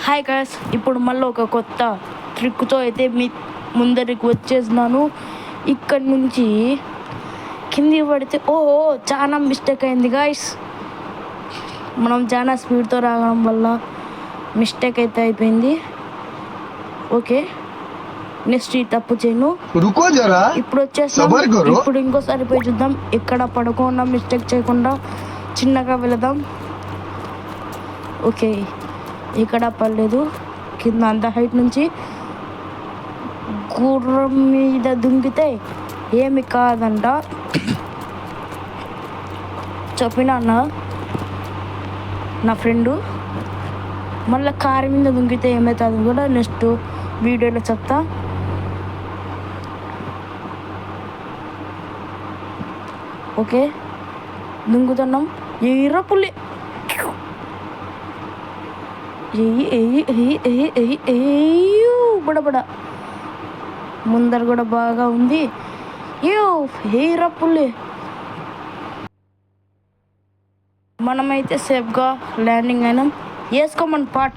Hi guys, ఇప్పుడు మళ్ళీ ఒక కొత్త ట్రిక్తో అయితే మీ ముందరికి వచ్చేసినాను. ఇక్కడి నుంచి కింది పడితే చాలా మిస్టేక్ అయింది గాయ్స్. మనం చాలా స్పీడ్తో రావడం వల్ల మిస్టేక్ అయితే అయిపోయింది. ఓకే, నెక్స్ట్ ఈ తప్పు చేయను. ఇప్పుడు వచ్చేసాం. ఇప్పుడు ఇంకోసారి పోయి చూద్దాం. ఇక్కడ పడకుండా మిస్టేక్ చేయకుండా చిన్నగా వెళదాం. ఓకే, ఇక్కడ పర్లేదు. కింద అంత హైట్ నుంచి గుర్రం మీద దుంకితే ఏమి కాదంట చెప్పినా నా ఫ్రెండు. మళ్ళీ కారు మీద దుంకితే ఏమవుతుంది కూడా నెక్స్ట్ వీడియోలో చెప్తా. ఓకే, దుంకుతున్నాం. ఎర్ర పుల్లి బుడబుడ ముందర కూడా బాగా ఉంది. హెయిర్ పుల్లి. మనమైతే సేఫ్గా ల్యాండింగ్ అయినాం. వేసుకోమని పాట.